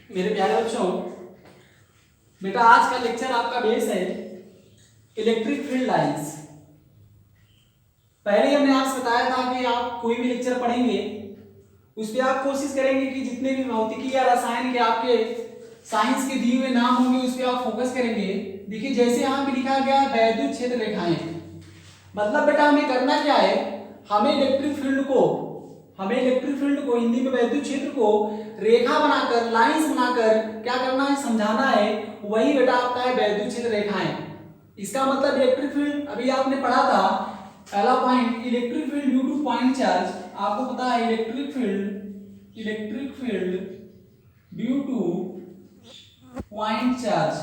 मेरे प्यारे बच्चों, बेटा आज का लेक्चर आपका बेस है इलेक्ट्रिक फील्ड लाइंस। पहले हमने आपसे बताया था कि आप कोई भी लेक्चर पढ़ेंगे उस पर आप कोशिश करेंगे कि जितने भी भौतिकी या रसायन के आपके साइंस के दिए हुए नाम होंगे उस पर आप फोकस करेंगे। देखिए जैसे यहाँ पे लिखा गया है वैद्युत क्षेत्र रेखाएं, मतलब बेटा हमें करना क्या है, हमें इलेक्ट्रिक फील्ड को हिंदी में वैद्युत क्षेत्र को रेखा बनाकर लाइंस बनाकर क्या करना है, समझाना है। वही बेटा आपका है वैद्युत क्षेत्र रेखाएं। इसका मतलब इलेक्ट्रिक फील्ड अभी आपने पढ़ा था पहला point, electric field due two point charge. आपको पता है electric field due two point charge,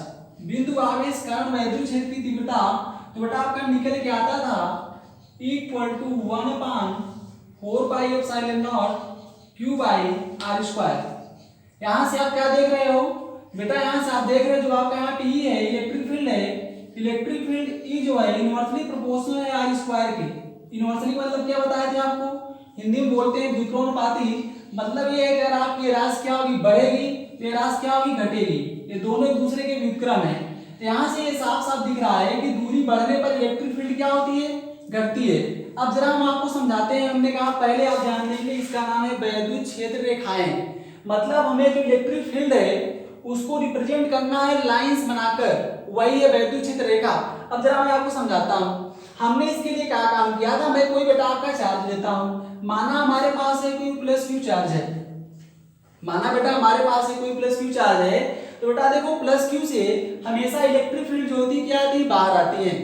बिंदु आवेश कारण वैद्युत क्षेत्र की तीव्रता तो बेटा आपका निकल के आता था इक्वल टू 1/4πε0 Q/r²। यहां से आप क्या देख रहे हो बेटा, यहां से आप देख रहे हो जो आपका यहाँ पे E है इलेक्ट्रिक फील्ड है, इलेक्ट्रिक फील्ड E जो है इनवर्सली प्रोपोर्शनल है r² के। इनवर्सली मतलब क्या बताए थे आपको, हिंदी में बोलते हैं व्युत्क्रमानुपाती। मतलब ये है कि अगर आपकी राशि क्या होगी, बढ़ेगी तो ये राशि क्या होगी, घटेगी। ये दोनों एक दूसरे के व्युत्क्रम है। तो यहाँ से ये साफ साफ दिख रहा है कि दूरी बढ़ने पर इलेक्ट्रिक फील्ड क्या होती है, घटती है। अब जरा हम आपको समझाते हैं। हमने कहा पहले आप ध्यान देंगे इसका नाम है वैद्युत क्षेत्र रेखाएं। मतलब हमें जो इलेक्ट्रिक फील्ड है उसको रिप्रेजेंट करना है लाइंस बनाकर, वही है वैद्युत क्षेत्र रेखा। अब जरा मैं आपको समझाता हूँ। हमने इसके लिए क्या काम किया था, मैं कोई बेटा आपका चार्ज लेता हूँ, माना हमारे पास है कोई प्लस क्यू चार्ज है, माना बेटा हमारे पास है कोई प्लस क्यू चार्ज है, तो बेटा देखो प्लस क्यू से हमेशा इलेक्ट्रिक फील्ड जो होती है क्या आती है, बाहर आती है।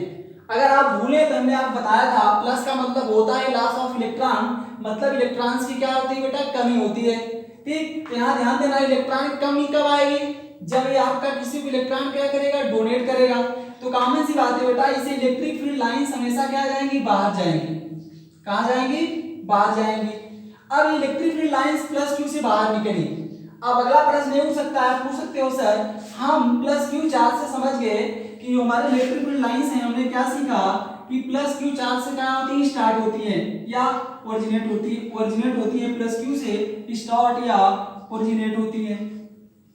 अगर आप भूले तो हमने आपको बताया था प्लस का मतलब होता है लॉस ऑफ इलेक्ट्रॉन, मतलब इलेक्ट्रॉन्स की क्या होती है बेटा, कमी होती है। ठीक, तो यहाँ ध्यान देना इलेक्ट्रॉन की कमी कब आएगी, जब ये आपका किसी को इलेक्ट्रॉन क्या करेगा, डोनेट करेगा। तो कॉमन सी बात है बेटा, इसे इलेक्ट्रिक फील्ड लाइंस हमेशा क्या जाएंगी, बाहर जाएंगी। कहाँ जाएंगी, बाहर जाएंगी। अब electric field lines plus Q से बाहर निकली। अब अगला प्रश्न ये हो सकता है, पूछ सकते हो सर हम प्लस क्यू चार्ज से समझ गए कि हमारे इलेक्ट्रिक फील्ड लाइंस हैं, हमने क्या सीखा कि प्लस क्यू चार्ज से क्या होती है, स्टार्ट होती है या ओरिजिनेट होती है प्लस क्यू से स्टार्ट या ओरिजिनेट होती है।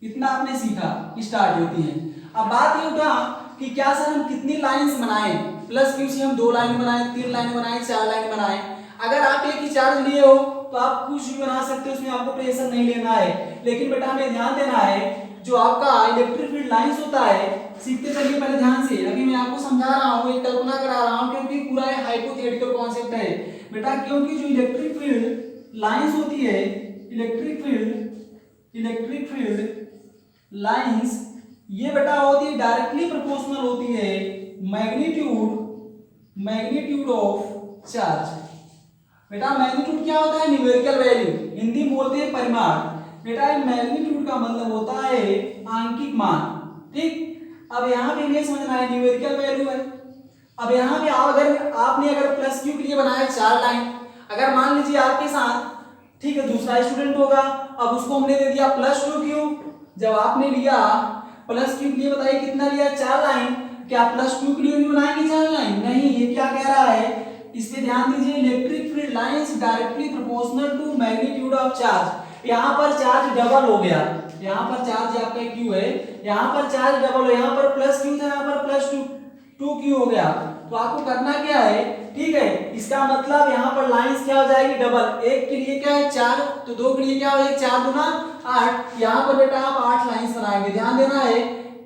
इतना आपने सीखा, स्टार्ट होती है। अब बात ये उठा कि क्या सर हम कितनी लाइंस बनाएं, प्लस क्यू से हम 2 लाइन बनाएं, 3 लाइन बनाएं, 4 लाइन बनाएं। अगर आप एक ही चार्ज लिए हो तो आप कुछ भी बना सकते हो, उसमें आपको प्रेशर नहीं लेना है। लेकिन बेटा हमें ध्यान देना है जो आपका इलेक्ट्रिक फील्ड लाइंस होता है, सीखते चलिए पहले ध्यान से। अभी मैं आपको समझा रहा हूँ, एक कल्पना करा रहा हूँ, क्योंकि पूरा हाइपोथेटिकल कॉन्सेप्ट है बेटा। क्योंकि जो इलेक्ट्रिक फील्ड लाइंस होती है, इलेक्ट्रिक फील्ड लाइंस ये बेटा होती है डायरेक्टली प्रोपोर्शनल होती है मैग्नीट्यूड ऑफ चार्ज। बेटा मैग्नीट्यूड क्या होता है, न्यूमेरिकल वैल्यू, हिंदी में बोलते हैं परिमाण। बेटा मैग्नीट्यूड का मतलब होता है आंकिक मान। ठीक, अब यहाँ पे ये समझना है न्यूमेरिकल वैल्यू है। अब यहाँ पे आप अगर प्लस क्यू के लिए बनाया 4 लाइन, अगर मान लीजिए आपके साथ ठीक है दूसरा स्टूडेंट होगा, अब उसको हमने दे दिया प्लस 2 क्यू। जब आपने लिया प्लस क्यू के लिए बताइए कितना लिया, 4 लाइन। क्या प्लस 2 के लिए भी बनाएंगे 4 लाइन? नहीं, ये क्या कह रहा है, इस पे ध्यान दीजिए, electric field lines directly proportional to magnitude of charge. यहाँ पर चार्ज डबल हो गया, यहाँ पर चार्ज आपका क्यू है, यहाँ पर चार्ज डबल हो, यहाँ पर प्लस क्यू था, यहाँ पर प्लस 2 क्यू हो गया। तो आपको करना क्या है, ठीक है, इसका मतलब यहाँ पर लाइंस क्या हो जाएगी, डबल। एक के लिए क्या है 4, तो 2 के लिए क्या हो जाएगी 4 दूना 8। यहाँ पर बेटा आप 8 लाइंस बनाएंगे। ध्यान देना है,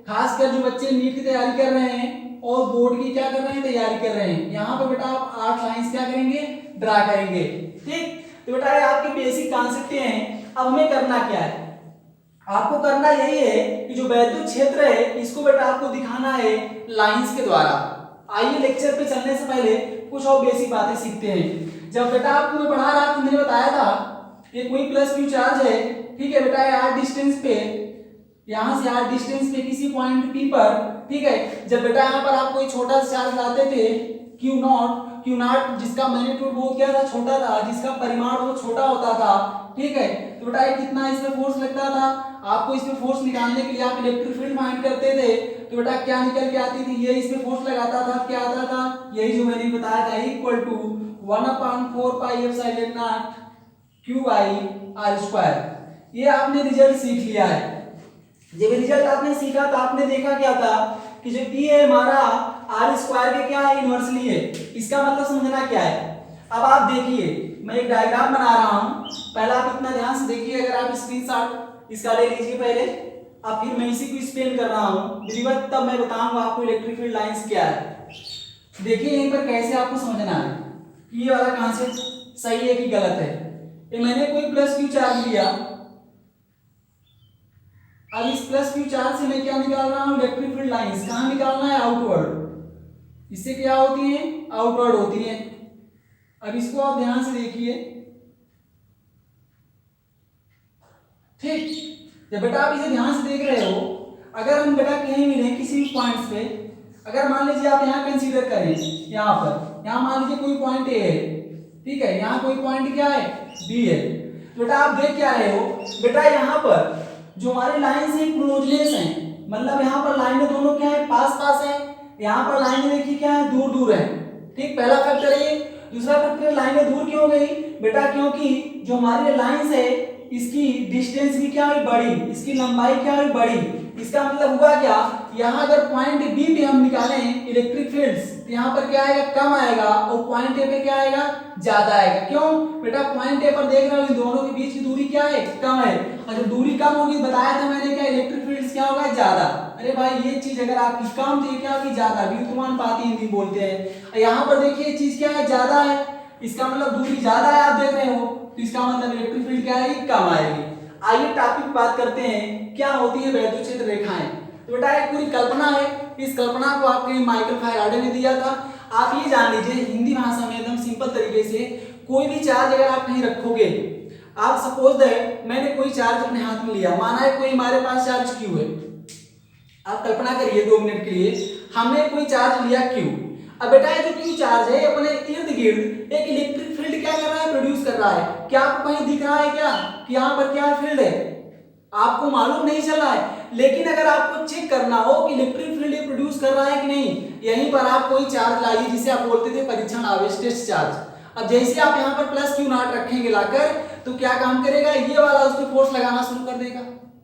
खासकर जो बच्चे नीट की तैयारी कर रहे हैं और बोर्ड की क्या कर रहे हैं, तैयारी कर रहे हैं, यहाँ पर बेटा आप 8 लाइंस क्या करेंगे, ड्रा करेंगे। ठीक, तो बेटा ये आपके बेसिक कॉन्सेप्ट हैं। अब हमें करना क्या है, आपको करना यही है कि जो वैद्युत क्षेत्र है इसको बेटा आपको दिखाना है लाइंस के द्वारा। आइए लेक्चर पे चलने से पहले कुछ और बेसिक बातें सीखते हैं। जब बेटा आपको मैं पढ़ा रहा था, मैंने बताया था ये कोई प्लस क्यू चार्ज है, ठीक है बेटा, आर डिस्टेंस पे, यहां से आर डिस्टेंस पे किसी पॉइंट पी पर, ठीक है। जब बेटा यहाँ पर आप कोई छोटा सा चार्ज लाते थे क्यू नॉट जिसका मैग्नीट्यूड बहुत क्या था, छोटा था, जिसका परिमाण बहुत छोटा होता था, ठीक है। तो बेटा कितना इसमें फोर्स लगता था, आपको इसमें फोर्स निकालने के लिए आप इलेक्ट्रिक फील्ड फाइंड करते थे, तो बेटा क्या निकल के आती थी, ये इसमें फोर्स लगाता था, क्या आता था, यही जो मैंने बताया था इक्वल टू 1/4πε0 Q/r²। ये आपने रिजल्ट सीख लिया है। जब रिजल्ट आपने सीखा तो आपने देखा क्या था कि जो पी है हमारा आर स्क्वायर के क्या है, इनवर्सली है। इसका मतलब समझना क्या है, अब आप देखिए मैं एक डायग्राम बना रहा हूं, पहले आप इतना ध्यान से देखिए, अगर आप स्क्रीनशॉट इसका ले लीजिए पहले, अब फिर मैं इसी को एक्सप्लेन कर रहा हूं डिलीवर, तब मैं बताऊंगा आपको इलेक्ट्रिक फील्ड लाइंस क्या है। देखिए यहीं पर कैसे आपको समझना है कि ये वाला कॉन्सेप्ट सही है कि गलत है। ये मैंने कोई प्लस क्यू चार्ज लिया, अब इस प्लस क्यू चार्ज से मैं क्या निकाल रहा हूं, इलेक्ट्रिक फील्ड लाइंस। कहां निकालना है, आउटवर्ड। इससे क्या होती है, आउटवर्ड होती है। अब इसको आप ध्यान से देखिए, ठीक। जब बेटा आप इसे ध्यान से देख रहे हो, अगर हम बेटा कहीं भी नहीं किसी भी पॉइंट्स पे, अगर मान लीजिए आप यहाँ कंसीडर करें, यहाँ पर, यहाँ मान लीजिए कोई पॉइंट ए है, ठीक है, यहाँ कोई पॉइंट क्या है, बी है। तो बेटा आप देख क्या रहे हो, बेटा यहाँ पर जो हमारे लाइन है क्लोजनेस है, मतलब यहाँ पर लाइनें दोनों क्या है, पास पास है। यहाँ पर लाइनें देखिए क्या है, दूर दूर है। ठीक, पहला फैक्टर है। दूसरा फैक्टर, लाइनें दूर क्यों गई बेटा, क्योंकि जो हमारी लाइंस है इसकी डिस्टेंस भी क्या है, बड़ी, इसकी लंबाई क्या है, बड़ी। इसका मतलब हुआ क्या, यहाँ अगर पॉइंट बी पे हम निकालें इलेक्ट्रिक फील्ड्स, तो यहाँ पर क्या आएगा, कम आएगा, और पॉइंट ए पे क्या आएगा, ज्यादा आएगा। क्यों बेटा, पॉइंट ए पर देख रहे हो इन दोनों के बीच की दूरी क्या है, कम है, और जब दूरी कम होगी, बताया था मैंने क्या, इलेक्ट्रिक फील्ड्स क्या होगा, ज्यादा। अरे भाई ये चीज अगर आपकी कम थी, क्या होगी, ज्यादा, व्युत्क्रमानुपाती हिंदी बोलते हैं। यहाँ पर देखिए ये चीज क्या है, ज्यादा है, इसका मतलब दूरी ज्यादा है, आप देख रहे हो, तो इसका मतलब इलेक्ट्रिक फील्ड क्या है, कम आएगी। आइए टॉपिक बात करते हैं, क्या होती है वैद्युत क्षेत्र रेखाएं। तो बेटा एक पूरी कल्पना है, इस कल्पना को आपके माइकल फैराडे ने दिया था। आप ये जान लीजिए हिंदी भाषा में एकदम सिंपल तरीके से, कोई भी चार्ज अगर आप कहीं रखोगे, आप सपोज दैट मैंने कोई चार्ज अपने हाथ में लिया, माना है कोई हमारे पास चार्ज क्यू है, आप कल्पना करिए 2 मिनट के लिए, हमने कोई चार्ज लिया क्यू। अब बेटा ये जो क्यू चार्ज है अपने इर्द गिर्द एक इलेक्ट्रिक फील्ड क्या कर रहा है, प्रोड्यूस कर रहा है। क्या आपको कहीं दिख रहा है क्या कि यहाँ पर क्या फील्ड है, आपको मालूम नहीं चल रहा है। लेकिन अगर आपको चेक करना हो कि इलेक्ट्रिक फील्ड प्रोड्यूस कर रहा है कि नहीं, यहीं पर आप कोई चार्ज लाइए जिसे आप बोलते थे परीक्षण आवेश, टेस्ट चार्ज। अब जैसे आप यहाँ पर प्लस क्यू नॉट रखेंगे लाकर, तो क्या काम करेगा, ये वाला उस पर फोर्स लगाना शुरू कर देगा।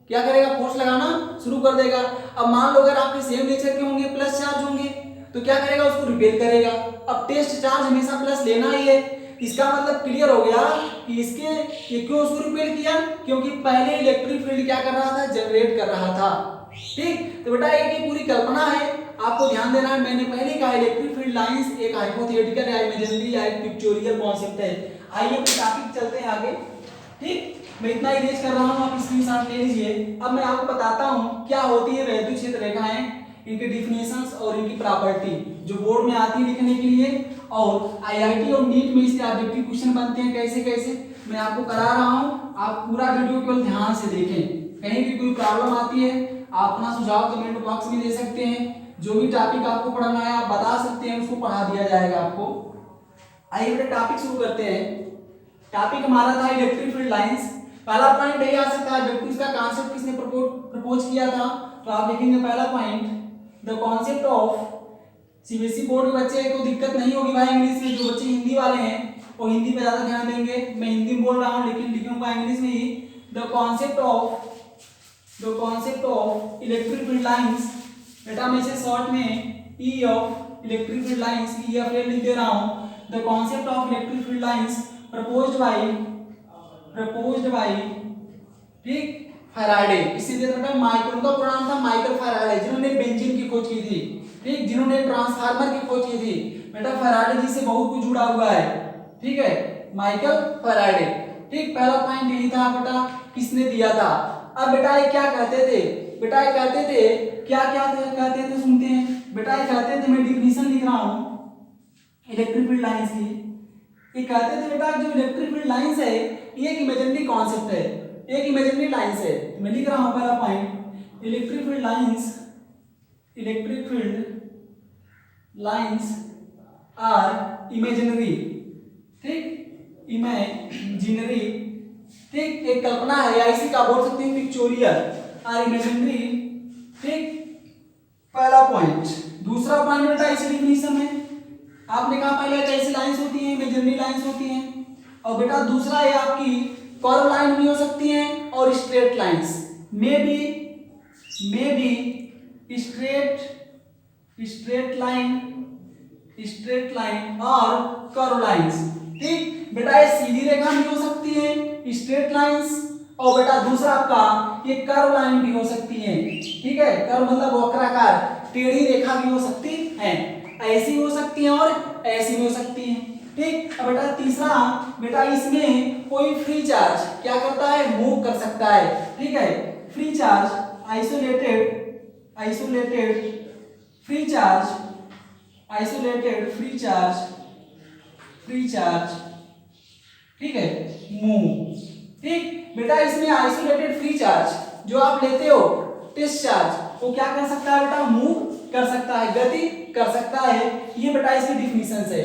क्या करेगा, फोर्स लगाना शुरू कर देगा। अब मान लो अगर आपके सेम नेचर के होंगे, प्लस चार्ज होंगे, तो क्या करेगा, उसको रिपेल करेगा। अब टेस्ट चार्ज हमेशा प्लस लेना ही है। इसका मतलब क्लियर हो गया कि इसके ये क्यों उसको रिपेल किया, क्योंकि पहले इलेक्ट्रिक फील्ड क्या कर रहा था, जनरेट कर रहा था। ठीक, तो बेटा एक पूरी कल्पना है, आपको ध्यान देना है। मैंने पहले कहा इलेक्ट्रिक फील्ड लाइंस एक हाइपोथेटिकल या इमेजिनरी या एक पिक्चोरियल कॉन्सेप्ट है। आइए टॉपिक चलते हैं आगे। ठीक, मैं इतना इरेज कर रहा हूं, आप स्क्रीनशॉट ले लीजिए। अब मैं आपको बताता हूं क्या होती है वैद्युत क्षेत्र रेखाएं, इनके डिफिनेशंस और इनकी प्रॉपर्टी, जो बोर्ड में आती है लिखने के लिए, और आईआईटी और नीट में इससे ऑब्जेक्टिव क्वेश्चन बनते हैं कैसे कैसे, मैं आपको करा रहा हूं। आप पूरा वीडियो केवल ध्यान से देखें। कहीं भी कोई प्रॉब्लम आती है आप अपना सुझाव कमेंट बॉक्स में दे सकते हैं। जो भी टॉपिक आपको पढ़ना है आप बता सकते हैं, उसको पढ़ा दिया जाएगा आपको। आइए बेटा टॉपिक शुरू करते हैं। टॉपिक हमारा था इलेक्ट्रिक फील्ड लाइंस। पहला पॉइंट यही आ सकता है, इलेक्ट्रिक का कांसेप्ट किसने प्रपोज किया था, तो आप लिखेंगे पहला point, the concept of. CBSE board के बच्चे को दिक्कत नहीं होगी भाई इंग्लिश में, जो बच्चे हिंदी वाले हैं वो हिंदी पे ज्यादा ध्यान देंगे। मैं हिंदी में बोल रहा हूँ लेकिन लिखूंगा इंग्लिश में ही। The concept of electric field lines, बेटा मैं इसे शॉर्ट में E of electric field lines, E of लिख दे रहा हूँ। The concept of electric field lines proposed by ठीक फैराडे। इसी तरह बेटा माइकल, उनका पूरा नाम था माइकल फैराडे, जिन्होंने बेंजीन की खोज की थी। ठीक, जिन्होंने ट्रांसफार्मर की खोज की थी। बेटा फैराडे जी से बहुत कुछ जुड़ा हुआ है। ठीक है, माइकल फैराडे। ठीक, पहला पॉइंट यही था बेटा, किसने दिया था। अब बेटा ये क्या कहते थे, बेटा ये कहते थे क्या कहते थे सुनते हैं। बेटा ये कहते थे, मैं डिफिनेशन लिख रहा हूँ इलेक्ट्रिक फील्ड लाइंस की। ये कहते थे बेटा जो इलेक्ट्रिक फील्ड लाइंस है ये एक इमेजिनरी कॉन्सेप्ट है, एक इमेजिनरी लाइंस है। मैं लिख रहा हूँ पहला point, electric field lines are imaginary. ठीक, इमेजिनरी। ठीक, एक कल्पना है या इसी का बोल सकते हैं पिक्चोरियल आर इमेजिनरी। ठीक, पहला पॉइंट। दूसरा पॉइंट बेटा इसी डिफिनेशन में आपने कहा पहले कैसी लाइंस होती हैं, इमेजिनरी लाइंस होती हैं। और बेटा दूसरा है आपकी कर्व लाइन भी हो सकती हैं और स्ट्रेट लाइंस में भी मे बी स्ट्रेट लाइन और कर्व लाइंस। ठीक बेटा, ये सीधी रेखा भी हो सकती है स्ट्रेट लाइंस, और बेटा दूसरा आपका ये कर्व लाइन भी हो सकती है। ठीक है, कर्व मतलब वक्राकार, टेढ़ी रेखा भी हो सकती है, ऐसी हो सकती है और ऐसी भी हो सकती है। ठीक, अब बेटा तीसरा, बेटा इसमें कोई फ्री चार्ज क्या करता है, मूव कर सकता है। ठीक है, free charge isolated free charge, ठीक है, मूव। ठीक बेटा, इसमें आइसोलेटेड फ्री चार्ज जो आप लेते हो टेस्ट चार्ज, वो क्या कर सकता है बेटा, मूव कर सकता है, गति कर सकता है। ये बेटा इसकी डिफिनीशन है।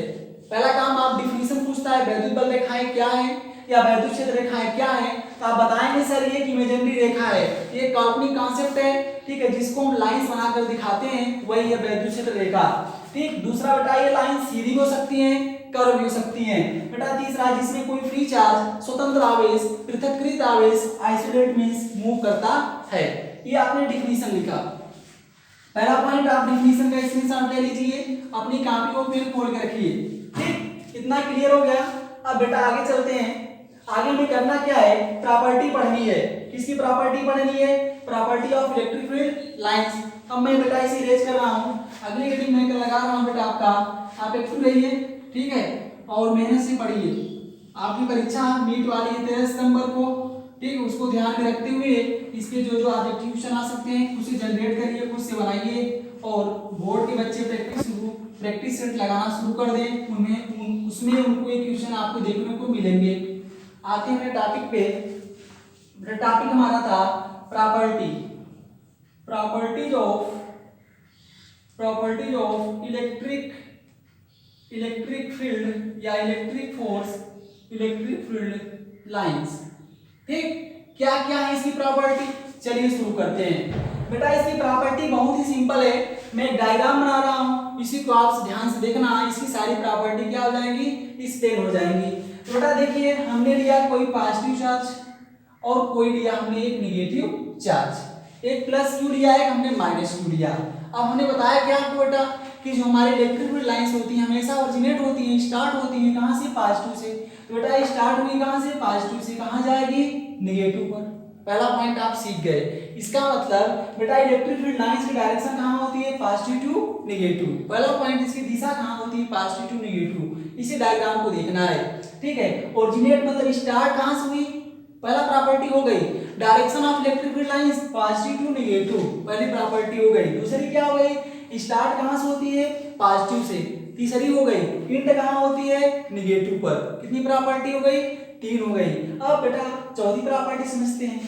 पहला काम आप डिफिनीशन पूछता है, वैद्युत बल रेखाएं क्या है या वैद्युत क्षेत्र रेखाएं क्या है, तो आप बताएंगे सर ये कि इमेजिनरी रेखा है, ये काल्पनिक कॉन्सेप्ट है। ठीक है, जिसको हम लाइंस बनाकर दिखाते हैं वही है वैद्युत क्षेत्र रेखा। ठीक, दूसरा बेटा ये लाइन सीधी हो सकती है, कर्व भी हो सकती है। बेटा तीसरा, जिसमें कोई फ्री चार्ज, स्वतंत्र आवेश, पृथक्कृत आवेश, आइसोलेट मींस मूव करता है। ये आपने डिफिनीशन लिखा। पहला पॉइंट आप डिफिनीशन का स्क्रीनशॉट ले लीजिए, अपनी कॉपी को पेन खोल के रखिए। ठीक, इतना क्लियर हो गया। अब बेटा आगे चलते हैं। आगे हमें करना क्या है, प्रॉपर्टी पढ़नी है। किसकी प्रॉपर्टी पढ़नी है, property of electric field lines. अब मैं बेटा इसे इरेज कर रहा हूं, अगली हेडिंग मैं लगा रहा हूं बेटा आपका, आप एक्टिव रहिए। ठीक है, और मेहनत से पढ़िए। आपकी परीक्षा नीट वाली है 13 सितंबर को। ठीक, उसको ध्यान में रखते हुए इसके जो ऑब्जेक्टिव क्वेश्चन आ सकते हैं खुद से जनरेट करिए, खुद से बनाइए, और बोर्ड के बच्चे प्रैक्टिस सेट लगाना शुरू कर दें। उसमें उनको एक क्वेश्चन आपको देखने को मिलेंगे। आते हैं टॉपिक पे। टॉपिक हमारा था प्रॉपर्टीज ऑफ इलेक्ट्रिक फील्ड या इलेक्ट्रिक फील्ड लाइंस। ठीक, क्या क्या है इसकी प्रॉपर्टी, चलिए शुरू करते हैं। बेटा इसकी प्रॉपर्टी बहुत ही सिंपल है, मैं डायग्राम बना रहा हूं, इसी को आप ध्यान से देखना। इसकी सारी प्रॉपर्टी क्या हो जाएंगी, एक्सप्लेन हो जाएंगी। तो बेटा देखिए, हमने लिया कोई पॉजिटिव चार्ज और कोई लिया हमने एक निगेटिव चार्ज, एक प्लस क्यू लिया है, हमने माइनस क्यू लिया। अब हमने बताया क्या आपको बेटा कि जो हमारी इलेक्ट्रिक फील्ड लाइंस होती हैं हमेशा ओरिजिनेट होती हैं, स्टार्ट होती हैं कहां से, पॉजिटिव से। तो बेटा स्टार्ट हुई कहां से, पॉजिटिव से, कहां जाएगी, निगेटिव पर। पहला पॉइंट आप सीख गए। इसका मतलब बेटा इलेक्ट्रिक फील्ड लाइंस की डायरेक्शन कहां होती है, पॉजिटिव टू निगेटिव। पहला पॉइंट, इसकी दिशा कहां होती है, पॉजिटिव टू निगेटिव। इसी डायग्राम को देखना है। ठीक है, ओरिजिनेट मतलब स्टार्ट कहां से हुई, पहला प्रॉपर्टी हो गई। Direction of electric field lines positive to negative, पहली प्रॉपर्टी हो गई। दूसरी क्या हो गई, स्टार्ट कहां से होती है, पॉजिटिव से। तीसरी हो गई, एंड कहां होती है, निगेटिव पर। कितनी प्रॉपर्टी हो गई, 3 हो गई। अब बेटा चौथी प्रॉपर्टी समझते हैं।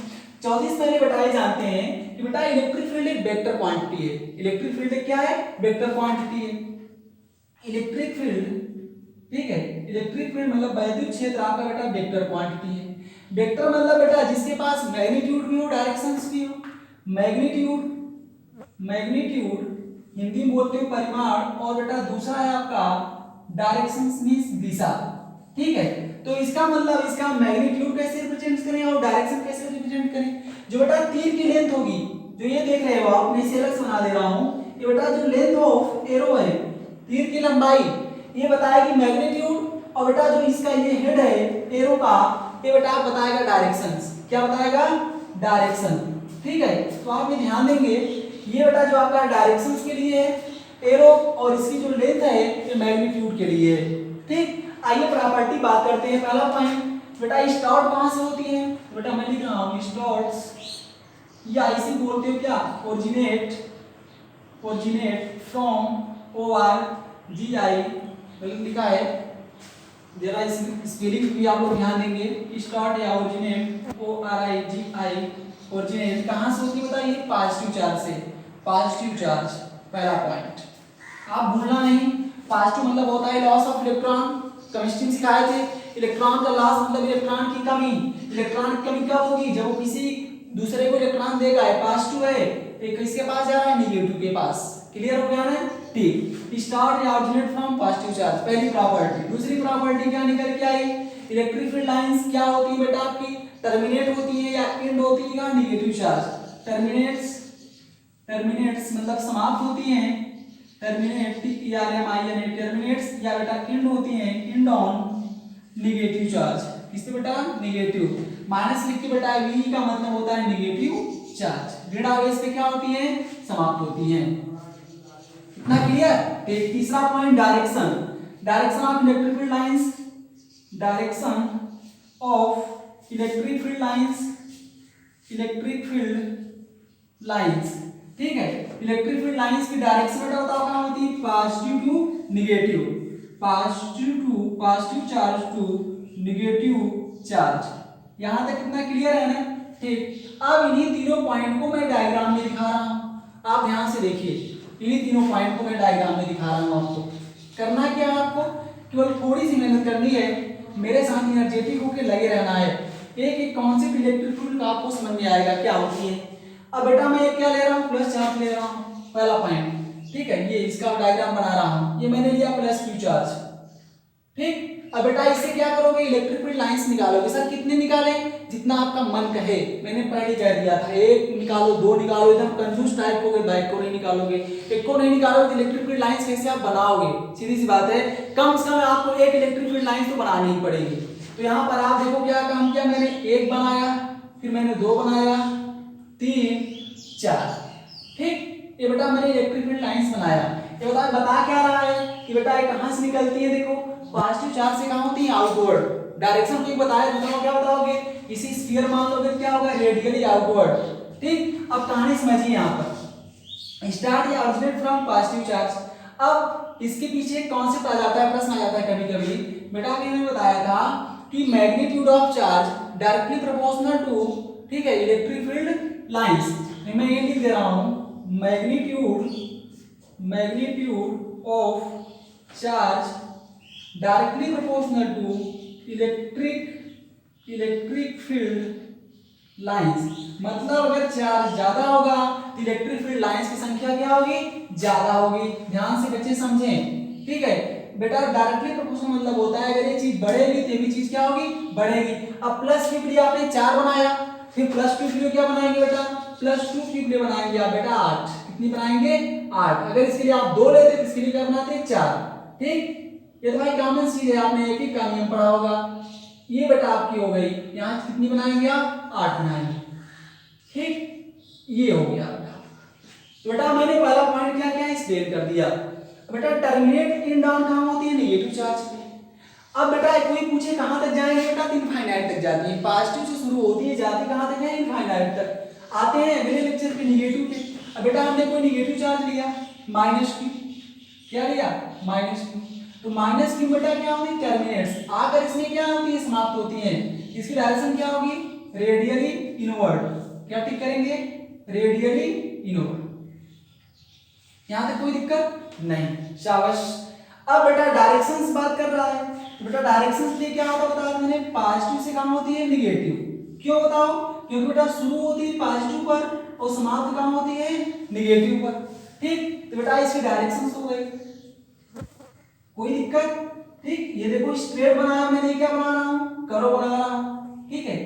चौथी से पहले बेटा ये जानते हैं कि बेटा इलेक्ट्रिक फील्ड एक वेक्टर क्वांटिटी है। इलेक्ट्रिक फील्ड क्या है, वेक्टर क्वांटिटी है। इलेक्ट्रिक फील्ड, ठीक है, इलेक्ट्रिक फील्ड मतलब वैद्युत क्षेत्र आपका बेटा वेक्टर क्वांटिटी है। वेक्टर मतलब बेटा जिसके पास मैग्नीट्यूड भी हो, डायरेक्शंस भी हो। मैग्नीट्यूड हिंदी में बोलते हैं परिमाण, और बेटा दूसरा है आपका डायरेक्शंस मींस दिशा। ठीक है, तो इसका मतलब इसका मैग्नीट्यूड कैसे रिप्रेजेंट करें और डायरेक्शन कैसे रिप्रेजेंट करें। जो बेटा तीर की लेंथ होगी, जो ये देख रहे हो आप, मैं इसे अलग से बना दे रहा हूं। ये बेटा जो लेंथ ऑफ एरो है, तीर की लंबाई, ये बताएगी मैग्नीट्यूड, और बेटा जो इसका ये हेड है एरो का, ये बेटा बताएगा डायरेक्शंस। क्या बताएगा, डायरेक्शन। ठीक है, तो आप ये ध्यान देंगे, ये बेटा जो आपका डायरेक्शंस के लिए है एरो, और इसकी जो लेंथ है ये मैग्नीट्यूड के लिए है। ठीक, आइए प्रॉपर्टी बात करते हैं। पहला पॉइंट बेटा स्टार्ट कहां से होती है, बेटा मैं लिख रहा हूं स्टार्ट्स, या इसे बोलते हो क्या, ओरिजिनेट फ्रॉम ORGI लिखा है, जरा स्पेलिंग भी आप लोग ध्यान देंगे। स्टार्ट या ओरिजिनेट ORIGI, ओरिजिनेट कहां से होती है बताइए, पॉजिटिव चार्ज से। पॉजिटिव चार्ज पहला पॉइंट आप भूलना नहीं। पॉजिटिव मतलब होता है लॉस ऑफ इलेक्ट्रॉन, केमिस्ट्री में सिखाए थे। इलेक्ट्रॉन का लॉस मतलब इलेक्ट्रॉन की कमी। इलेक्ट्रॉन की कमी कब होगी, जब वो किसी दूसरे को इलेक्ट्रॉन देगा, पॉजिटिव है, तो किसके पास जा रहा है, निगेटिव के पास। क्लियर हो गया ना। ठीक, स्टार्ट या ओरिजिनेट फ्रॉम पॉजिटिव चार्ज, पहली प्रॉपर्टी। दूसरी प्रॉपर्टी क्या निकल के आई, इलेक्ट्रिक फील्ड लाइंस क्या होती है बेटा आपकी, टर्मिनेट होती है या एंड होती है निगेटिव चार्ज, टर्मिनेट्स टर्मिनेट्स मतलब समाप्त होती हैं, टर्मिनेट TERMINATE टर्मिनेट्स या बेटा एंड होती हैं, एंड ऑन नेगेटिव चार्ज। किससे बेटा? नेगेटिव। माइनस लिख के बेटा V का मतलब होता है नेगेटिव चार्ज। ऋण आवेश पे क्या होती है? समाप्त होती है। इतना क्लियर? तीसरा point direction, direction of electric field lines, direction of electric field lines, electric field lines. ठीक है, इलेक्ट्रिक फील्ड लाइंस की डायरेक्शन बेटा बताओ क्या होती है? Positive to negative, positive charge to negative charge. यहां तक कितना क्लियर है ना? ठीक। अब इन्हीं तीनों पॉइंट को मैं डायग्राम में दिखा रहा हूं, आप ध्यान से देखिए। इन्हीं तीनों पॉइंट को मैं डायग्राम में दिखा रहा हूं आपको। करना क्या है आपको? केवल थोड़ी सी मेहनत करनी है, मेरे साथ एनर्जेटिक होकर लगे रहना है। एक एक कॉन्सेप्ट इलेक्ट्रिक फील्ड का आपको समझ में आएगा क्या होती है। अब बेटा मैं क्या ले रहा हूँ? प्लस चार्ज ले रहा हूँ, पहला पॉइंट। ठीक है, ये इसका डायग्राम बना रहा हूँ, ये मैंने लिया प्लस क्यू चार्ज। ठीक। अब बेटा इससे क्या करोगे? इलेक्ट्रिक फील्ड लाइंस निकालोगे। सर कितने निकालें? जितना आपका मन कहे। मैंने पहले कह दिया था, एक निकालो, दो निकालो, एकदम कंजूस टाइप हो गए, बाइक को नहीं निकालोगे, एक को नहीं निकालोगे तो इलेक्ट्रिक फील्ड लाइंस कैसे आप बनाओगे? सीधी सी बात है, कम से कम आपको एक इलेक्ट्रिक फील्ड लाइंस तो बनानी ही पड़ेगी। तो यहाँ पर आप देखो क्या काम किया मैंने, एक बनाया, फिर मैंने दो बनाया, तीन, चार। ठीक। ये बेटा मैंने इलेक्ट्रिक फील्ड लाइंस बनाया। ये बता क्या रहा है कि बेटा ये कहां से निकलती है? देखो पॉजिटिव चार्ज से कहां होती है? आउटवर्ड। डायरेक्शन को बताया, बताओ क्या बताओगे? इसी स्फीयर मान लोगे क्या होगा? Radially outward. ठीक। अब कहानी समझिए, यहां पर स्टार्ट या ओरिजिनेट फ्रॉम पॉजिटिव चार्ज। अब इसके पीछे एक कॉन्सेप्ट आ जाता है, प्रश्न आ जाता है कभी कभी। बेटा मैंने बताया था कि magnitude of charge directly proportional to, ठीक है, इलेक्ट्रिक फील्ड लाइंस। मैं ये लिख दे रहा हूं, magnitude of charge directly proportional to electric field lines. मतलब अगर चार्ज ज्यादा होगा तो इलेक्ट्रिक फील्ड लाइंस की संख्या क्या होगी? ज्यादा होगी। ध्यान से बच्चे समझें। ठीक है बेटा, डायरेक्टली प्रोपोर्शनल मतलब होता है अगर ये चीज बढ़ेगी तो ये भी चीज क्या होगी? बढ़ेगी। अब प्लस क्यू के लिए आपने 4 बनाया, फिर प्लस 2 के लिए क्या बनाएंगे बेटा? प्लस 2 के लिए बनाएंगे आप बेटा 8। कितनी बनाएंगे? 8। अगर इसके लिए आप 2 लेते तो इसके लिए क्या बनाते? 4। ठीक। ये तो भाई कॉमन चीज है, आपने एक ही का नियम पढ़ा होगा। ये बेटा आपकी हो गई, यहां कितनी बनाएंगे आप? 8 बनाएंगे। ठीक, ये हो गया आपका। तो बेटा मैंने पहला पॉइंट क्या किया? एक्सप्लेन कर दिया। बेटा टर्मिनेट इन डाउन कहां होती है? नेगेटिव चार्ज पे। अब बेटा कोई पूछे कहां तक जाएंगे? बेटा इनफाइनाइट तक जाती है। पॉजिटिव से शुरू होती है, जाती कहां तक है? इनफाइनाइट तक। आते हैं अगले लेक्चर पे नेगेटिव पे। अब बेटा हमने कोई नेगेटिव चार्ज लिया, माइनस क्यू। क्या लिया? Minus Q. तो माइनस क्यू बेटा क्या होगी? टर्मिनेट्स। आकर इसमें क्या होती है? समाप्त होती है। इसकी डायरेक्शन क्या होगी? Radially inward. क्या टिक करेंगे? Radially inward. यहां तक कोई दिक्कत नहीं? शाबाश। अब बेटा डायरेक्शन से बात कर रहा है, तो बेटा डायरेक्शन से क्या होता बताया मैंने? पॉजिटिव से कहां होती है? नेगेटिव। क्यों बताओ? क्योंकि बेटा शुरू होती है पॉजिटिव पर और समाप्त कहां होती है? नेगेटिव पर। ठीक। तो बेटा इसकी डायरेक्शन हो गई, कोई दिक्कत? ठीक। ये देखो स्ट्रेट बनाया मैंने, क्या बना रहा हूं? करो बना रहा हूं। ठीक है,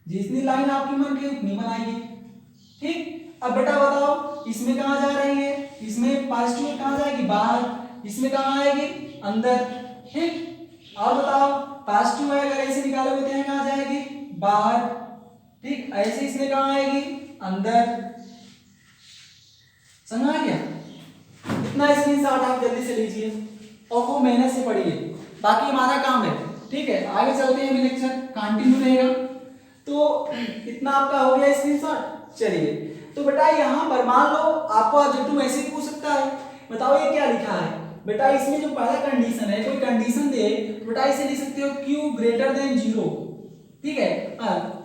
जितनी लाइन आपकी मन की उतनी बनाइए। ठीक। अब बेटा बताओ इसमें कहां जा रही है? इसमें पॉजिटिव कहां जाएगी? बाहर। इसमें कहां आएगी? अंदर। ठीक। और बताओ पॉजिटिव है, अगर ऐसे निकालोगे तो कहां जाएगी? बाहर। ठीक। ऐसे इसमें कहां आएगी? अंदर। समझ आ गया? इतना स्क्रीनशॉट आप जल्दी से लीजिए और खूब मेहनत से पढ़िए, बाकी हमारा काम है। ठीक है, आगे चलते हैं, लेक्चर कंटिन्यू रहेगा। तो इतना आपका हो गया स्क्रीनशॉट। चलिए, तो बेटा यहाँ पर मान लो आपको ऑब्जेक्टिव ऐसे भी पूछ सकता है, बताओ ये क्या लिखा है? बेटा इसमें जो पहला कंडीशन है, कोई कंडीशन दे तो बेटा इसे लिख सकते हो Q ग्रेटर देन 0। ठीक है,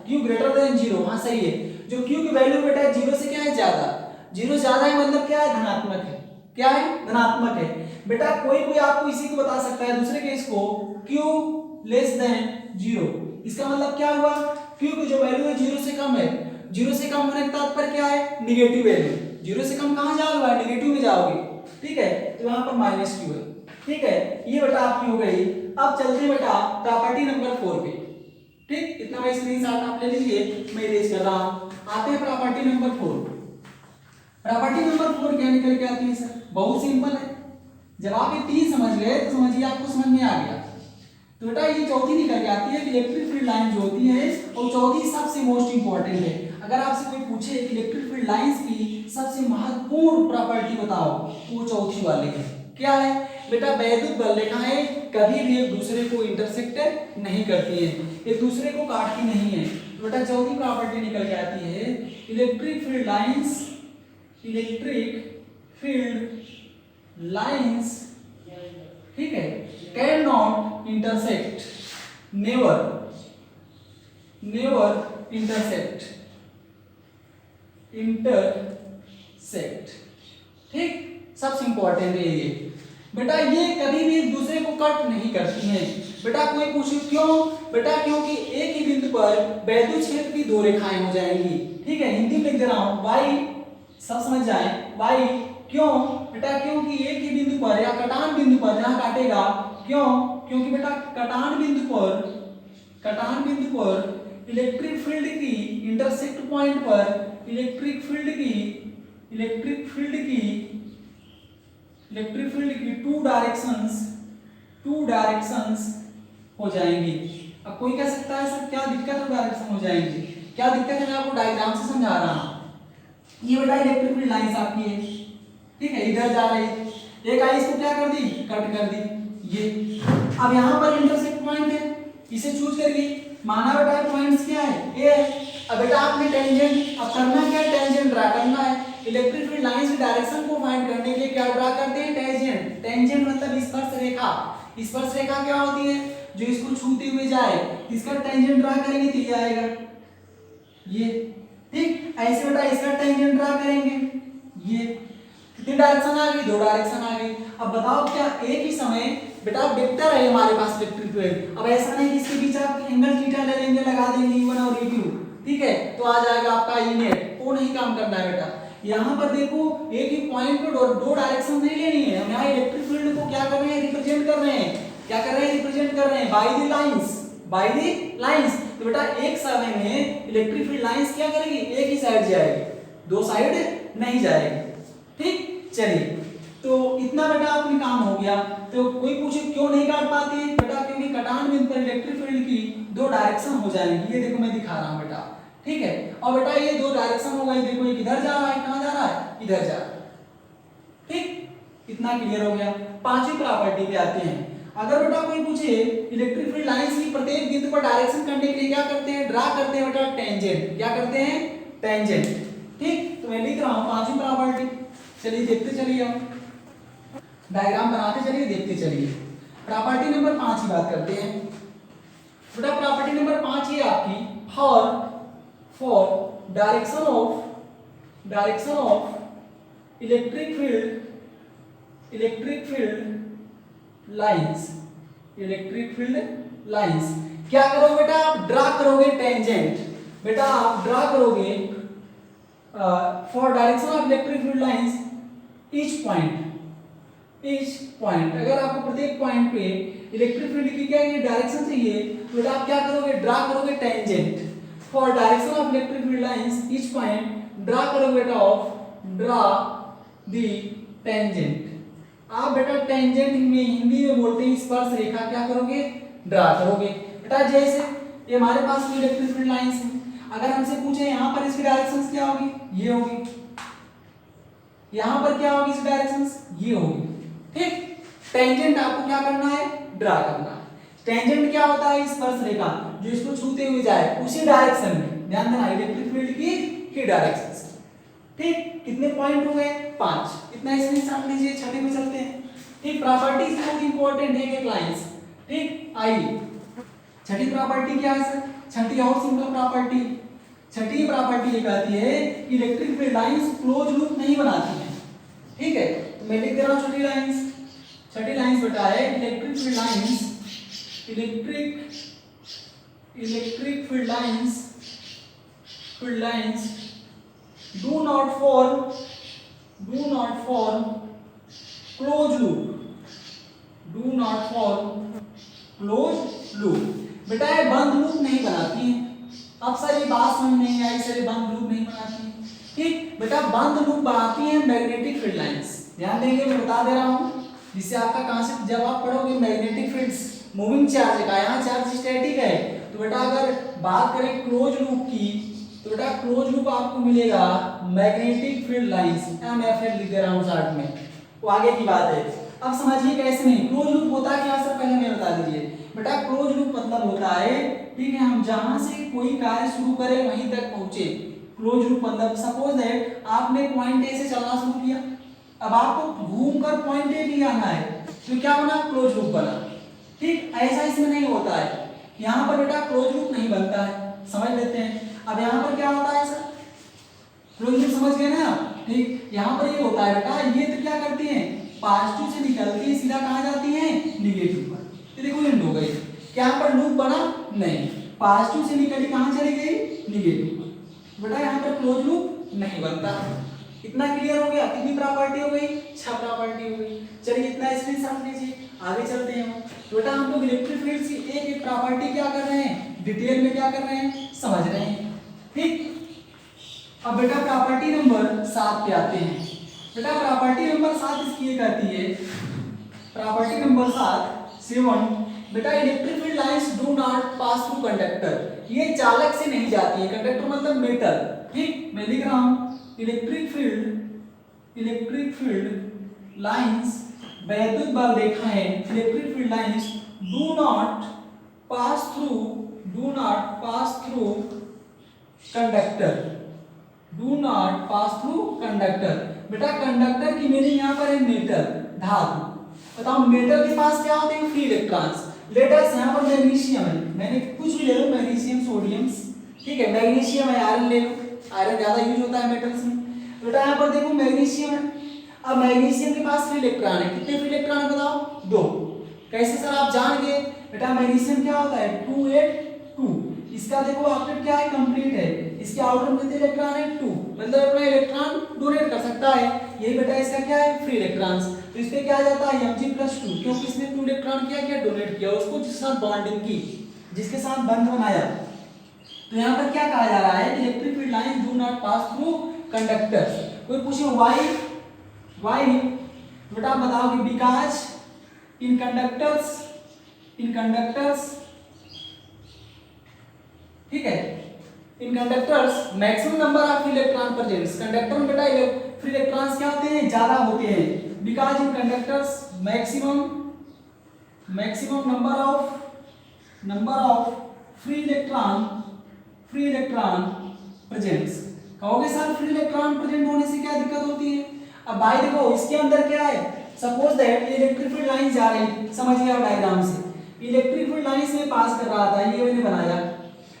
Q ग्रेटर देन 0। हाँ सही है। जो Q की वैल्यू बेटा 0 से क्या है? ज्यादा। 0 ज्यादा है मतलब क्या है? धनात्मक है। क्या है? धनात्मक है। बेटा कोई आपको इसी को बता सकता है, दूसरे केस को Q लेस देन 0। इसका मतलब क्या हुआ? Q की जो वैल्यू है 0 से कम है। 0 से कम होने का तात्पर्य क्या है? Negative value. 0 से कम कहां जाओगे? नेगेटिव में जाओगे। ठीक है, तो यहाँ पर माइनस क्यू है। ठीक है, ये बेटा आपकी हो गई। अब चलते बेटा प्रॉपर्टी नंबर 4 पे। ठीक, इतना मैं स्क्रीनशॉट आप ले लीजिए, मैं इरेज कर रहा हूं। आते हैं प्रॉपर्टी नंबर 4। प्रॉपर्टी नंबर 4 क्या निकल के आती है सर? बहुत सिंपल है। जब आप ये 3 समझ गए तो समझिए आपको समझ में आ गया। तो बेटा ये चौथी निकल के आती है कि इलेक्ट्रिक फील्ड लाइन जो होती है और चौथी सबसे मोस्ट इंपॉर्टेंट है। अगर आपसे कोई पूछे कि इलेक्ट्रिक फील्ड लाइंस की सबसे महत्वपूर्ण प्रॉपर्टी बताओ तो वो चौथी वाली है। क्या है बेटा? वैद्युत बल रेखाएं कभी भी एक दूसरे को इंटरसेक्ट नहीं करती हैं, एक दूसरे को काटती नहीं है। तो बेटा चौथी प्रॉपर्टी निकल के आती है electric field lines, electric field lines, ठीक है, can not intersect, never intersect, ठीक, सबसे इंपॉर्टेंट है ये। बेटा ये कभी भी एक दूसरे को कट नहीं करती हैं। बेटा कोई पूछे क्यों? बेटा क्योंकि एक ही बिंदु पर वैद्युत क्षेत्र की दो रेखाएं हो जाएंगी। ठीक है, हिंदी में लिख दे रहा हूं, वाई, सब समझ जाए, वाई क्यों? बेटा क्योंकि एक ही बिंदु पर या कटान बिंदु पर जहां काटेगा, क्यों? क्योंकि बेटा कटान बिंदु पर इलेक्ट्रिक फील्ड की इंटरसेक्ट पॉइंट पर इलेक्ट्रिक फील्ड की टू डायरेक्शंस हो जाएंगी। अब कोई कह सकता है सर क्या दिक्कत है डायरेक्शन हो जाएंगी? क्या दिक्कत है? मैं आपको डायग्राम से समझा रहा हूं। ये बेटा इलेक्ट्रिक फील्ड लाइंस आपकी है, ठीक है, इधर जा रही है, एक आई इसको क्या कर दी? कट कर दी। ये अब यहाँ पर इंटरसेक्ट पॉइंट है, इसे चूज करिए। माना बेटा पॉइंट्स क्या है? ए है। अब बेटा आपने टेंजेंट, अब करना क्या? टेंजेंट ड्रा करना है। इलेक्ट्रिक फील्ड लाइंस की डायरेक्शन को फाइंड करने के लिए क्या ड्रा करते हैं? टेंजेंट। टेंजेंट मतलब स्पर्श रेखा। स्पर्श रेखा क्या होती है? जो इसको छूते हुए जाए, इसका टेंजेंट ड्रा करेंगे तो ये आएगा, ये, ठीक। ऐसे बेटा इसका टेंजेंट ड्रा करेंगे, ये। कितनी डायरेक्शन आ गई? दो डायरेक्शन आ गई। अब बताओ क्या एक ही समय बेटा वेक्टर है हमारे पास इलेक्ट्रिक फील्ड। अब ऐसा नहीं कि इसके बीच आप एंगल थीटा ले लेंगे, लगा देंगे E1 और E2, ठीक है, तो आ जाएगा आपका E नेट। वो नहीं काम करना है बेटा। यहाँ पर देखो एक ही पॉइंट पे दो डायरेक्शन नहीं लेनी है। हम यहाँ इलेक्ट्रिक फील्ड को क्या कर रहे हैं? रिप्रेजेंट कर रहे हैं। क्या कर रहे हैं? रिप्रेजेंट कर रहे हैं बाय द लाइंस। तो बेटा एक समय में इलेक्ट्रिक फील्ड लाइंस क्या करेगी? एक ही साइड जाएगी, दो साइड नहीं जाएगी, ठीक। चलिए, तो इतना बेटा अपनी काम हो गया। तो कोई पूछे क्यों नहीं काट पाती है? बेटा क्योंकि कटान बिंदु पर इलेक्ट्रिक फील्ड की दो डायरेक्शन हो जाएंगी। ये देखो मैं दिखा रहा हूं बेटा, ठीक है। और बेटा ये दो डायरेक्शन हो गई, देखो एक इधर जा रहा है, कहां जा रहा है? इधर जा रहा है, ठीक। इतना क्लियर हो गया। पांचवी प्रॉपर्टी पे आते हैं। अगर बेटा कोई पूछे इलेक्ट्रिक फील्ड लाइंस की प्रत्येक बिंदु पर डायरेक्शन करने के लिए क्या करते हैं? ड्रा करते हैं बेटा टेंजेंट। क्या करते हैं? टेंजेंट, ठीक। तो मैं लिख रहा हूं पांचवी प्रॉपर्टी। चलिए देखते चलिए, हम डायग्राम बनाते चलिए, देखते चलिए। प्रॉपर्टी नंबर 5 की बात करते हैं। बेटा प्रॉपर्टी नंबर 5 ये आपकी for direction of electric field lines. क्या करोगे बेटा? आप ड्रा करोगे टेंजेंट। बेटा आप ड्रा करोगे for direction of electric field lines each point. अगर आपको प्रत्येक पॉइंट पे इलेक्ट्रिक फील्ड की क्या ये डायरेक्शन चाहिए, तो बेटा आप क्या करोगे? ड्रा करोगे tangent for direction of electric field lines each point. Draw करोगे बेटा ड्रा दी टेंजेंट। आप बेटा टेंजेंट में हिंदी में बोलते हैं स्पर्श रेखा, क्या करोगे? ड्रा करोगे। बेटा जैसे ये हमारे पास इलेक्ट्रिक फील्ड लाइंस है, अगर हमसे पूछे यहाँ पर इसकी डायरेक्शंस क्या होगी? ये होगी। यहाँ पर क्या होगी? इसकी डायरेक्शंस ये होगी, ठीक। टेंजेंट आपको क्या करना है? ड्रा करना है। टेंजेंट क्या होता है? स्पर्श रेखा जो इसको छूते हुए जाए उसी डायरेक्शन में। ध्यान देना इलेक्ट्रिक फील्ड की डायरेक्शन से, ठीक। कितने पॉइंट हो गए? 5। इतना इसमें समझ लीजिए। छठे में चलते हैं, ठीक। प्रॉपर्टीज बहुत इंपॉर्टेंट है एक लाइंस, ठीक। आइए छठी प्रॉपर्टी क्या है सर? छठी और सिंपल प्रॉपर्टी। छठी प्रॉपर्टी ये कहती है कि electric field lines close loop नहीं बनाती है, ठीक है। तो मैं लिख दे रहा हूं छठी लाइंस बेटा है electric field lines do not form closed loop। बेटा ये बंद लूप नहीं बनाती है। अब सर ये बात समझ नहीं आई सर, ये बंद लूप नहीं बनाती है, ठीक। बेटा बेटा बंद लूप बनाती है मैग्नेटिक फील्ड लाइंस। ध्यान देंगे, मैं बता दे रहा हूँ जिससे आपका कॉन्सेप्ट जब आप पढ़ोगे मैग्नेटिक फील्ड्स, मूविंग चार्ज का, यहाँ चार्ज स्टैटिक है, तो बेटा अगर बात करें क्लोज लूप की तो बेटा क्लोज लूप आपको मिलेगा मैग्नेटिक फील्ड लाइंस, MFL लिख दे रहा हूँ चार्ट में, वो आगे की बात है। अब समझिए कैसे नहीं क्लोज लूप होता है क्या सर, पहले मैं बता दीजिए बेटा। क्लोज लूप मतलब होता है, ठीक है, हम जहां से कोई कार्य शुरू करें वहीं तक पहुंचे। क्लोज लूप मतलब सपोज दैट आपने पॉइंट ए से चलना शुरू किया, अब आपको घूमकर पॉइंट ए भी आना है, तो क्या बना, क्लोज लूप बना। ठीक ऐसा इसमें नहीं होता है, यहाँ पर बेटा क्लोज लूप नहीं बनता है, समझ लेते हैं। अब यहाँ पर क्या होता है सर, क्लोज लूप समझ गए ना। ठीक, यहाँ पर ये होता है बेटा, ये तो क्या करती हैं, पॉजिटिव से निकलती है सीधा कहाँ जाती है, निगेटिव पर। ये देखो एंड हो गई, क्या यहाँ पर लूप बना नहीं, पॉजिटिव से निकली कहाँ चली गई, निगेटिव पर। बेटा यहाँ पर क्लोज लूप नहीं बनता। इतना क्लियर हो गया, कितनी प्रॉपर्टी हो गई, 6 प्रॉपर्टी हो गई। चलिए इतना स्क्रीनशॉट लीजिए, आगे चलते हैं हम। तो बेटा हम लोग इलेक्ट्रिक फील्ड की एक एक प्रॉपर्टी क्या कर रहे हैं, डिटेल में क्या कर रहे हैं, समझ रहे हैं। ठीक, अब बेटा प्रॉपर्टी नंबर 7 पे आते हैं। बेटा प्रॉपर्टी नंबर 7 इसकी ये कहती है, प्रॉपर्टी नंबर 7 बेटा electric field lines do not pass through conductor, ये चालक से नहीं जाती है, कंडक्टर मतलब मेटल। ठीक, मैं लिख रहा हूं इलेक्ट्रिक फील्ड लाइंस, वैद्युत बल रेखा है, electric field lines do not pass through conductor, do not pass through conductor. बेटा कंडक्टर की मीनिंग यहाँ पर है मेटल, धातु। बताओ मेटल के पास क्या होते हैं, फ्री इलेक्ट्रॉन्स। लेट अस यहाँ पर मैग्नीशियम है, मैंने कुछ भी ले लो, मैग्नीशियम, सोडियम, ठीक है, मैग्नीशियम है, आयरन ले लो, आयरन ज्यादा यूज होता है मेटल्स में। बेटा यहाँ पर देखो मैग्नीशियम है, अब मैग्नीशियम के पास फ्री इलेक्ट्रॉन है, कितने फ्री इलेक्ट्रॉन है बताओ, 2। कैसे सर आप जान गए, बेटा मैग्नीशियम क्या होता है 282, इसका देखो ऑक्टेट क्या है, कंप्लीट है, इसके आउटर में कितने इलेक्ट्रॉन है 2, मतलब अपना इलेक्ट्रॉन डोनेट कर सकता है। यही बेटा इसका क्या है, फ्री इलेक्ट्रॉन्स। तो इस पे क्या आ जाता है Mg+2, क्योंकि इसने 2 इलेक्ट्रॉन क्या डोनेट किया, उसको जिसके साथ बॉन्डिंग की, जिसके साथ बंध बनाया। तो यहाँ पर क्या कहा जा रहा है, electric field lines do not pass through conductors. कोई पूछे व्हाई, बेटा आप बताओ कि बिकॉज इन कंडक्टर्स, ठीक है, in conductors maximum number of electron presents, conductor में बेटा फ्री इलेक्ट्रॉन्स क्या होते हैं, ज्यादा होते हैं। Because in conductors maximum number of free electron presents. कहोगे सर फ्री इलेक्ट्रॉन प्रेजेंट होने से क्या दिक्कत होती है। अब भाई देखो इसके अंदर क्या है, suppose that electric field line जा रही, समझिए आप डायग्राम से, इलेक्ट्रिक फील्ड लाइन से पास कर रहा था, ये मैंने बनाया,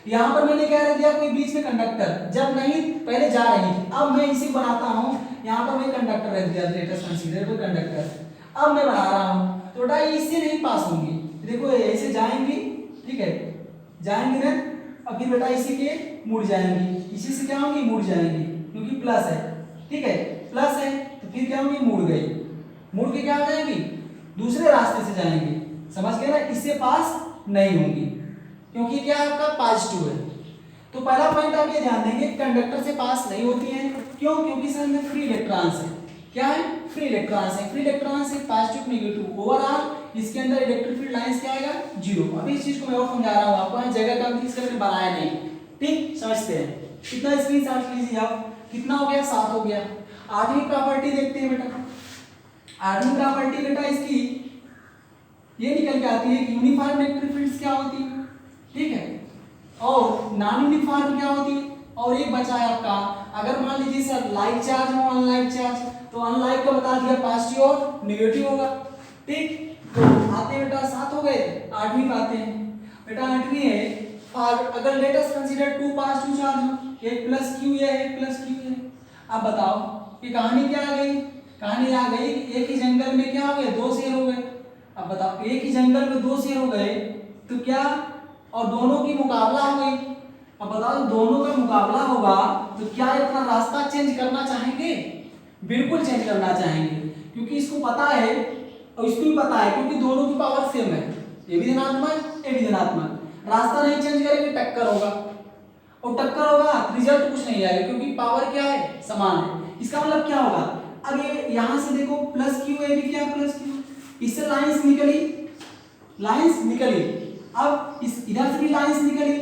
यहाँ पर मैंने क्या रख दिया, कोई बीच में कंडक्टर, जब नहीं पहले जा रही थी, अब मैं इसी बनाता हूँ, यहाँ पर मैं कंडक्टर रख दिया, लेट अस कंसीडर कोई कंडक्टर, अब मैं बना रहा हूँ, तो बेटा इससे नहीं पास होंगी, देखो ऐसे जाएंगी, ठीक है, जाएंगी ना, अब फिर बेटा इसी के मुड़ जाएंगी, इसी से क्या होंगी, मुड़ जाएंगी, क्योंकि प्लस है, ठीक है, प्लस है, तो फिर क्या होंगी, मुड़ गई, मुड़ के क्या हो जाएंगी, दूसरे रास्ते से जाएंगी, समझ गए ना, इससे पास नहीं होंगी, क्योंकि क्या आपका पॉजिटिव है। तो पहला पॉइंट आप ये ध्यान देंगे, कंडक्टर से पास नहीं होती है, क्यों, क्योंकि सर में फ्री इलेक्ट्रॉन्स है, क्या है, फ्री इलेक्ट्रॉन्स है, फ्री इलेक्ट्रॉन्स है, पॉजिटिव नेगेटिव, ओवरऑल इसके अंदर इलेक्ट्रिक फील्ड लाइंस क्या आएगा, 0। अभी इस चीज को मैं और समझा रहा हूँ आपको, यहाँ जगह कम थी इसलिए मैंने बनाया नहीं, ठीक, समझते हैं। कितना स्क्रीनशॉट लीजिए आप, कितना हो गया, 7 हो गया। 8वीं प्रॉपर्टी देखते हैं बेटा, 8वीं प्रॉपर्टी बेटा इसकी ये निकल के आती है कि यूनिफॉर्म इलेक्ट्रिक फील्ड्स क्या होती है, ठीक है, और नॉन यूनिफॉर्म क्या होती है, और एक बचा है आपका, अगर मान लीजिए सर लाइक चार्ज हो अनलाइक चार्ज, तो अनलाइक का बता दिया पॉजिटिव और नेगेटिव होगा, ठीक। तो आते हैं बेटा 7 हो गए, 8वीं पे आते हैं बेटा, 8वीं है फॉर, अगर let us consider 2 positive charge हो, एक प्लस क्यू है, एक प्लस क्यू है। अब बताओ कि कहानी क्या आ गई, कहानी आ गई एक ही जंगल में क्या हो गए, 2 शेर हो गए। अब बताओ एक ही जंगल में 2 शेर हो गए तो क्या, और दोनों की मुकाबला हो गई, अब बताओ दोनों का मुकाबला होगा तो क्या अपना रास्ता चेंज करना चाहेंगे, बिल्कुल चेंज करना चाहेंगे, क्योंकि इसको पता है और इसको भी पता है, क्योंकि दोनों की पावर सेम है, ये भी धनात्मक ये भी धनात्मक, रास्ता नहीं चेंज करेंगे टक्कर होगा। और टक्कर होगा तो रिजल्ट कुछ नहीं आएगा, क्योंकि पावर क्या है, समान है। इसका मतलब क्या होगा, अब ये यहां से देखो प्लस क्यू है, भी क्या प्लस क्यू, इससे लाइंस निकली, अब इस इधर से भी लाइंस निकली।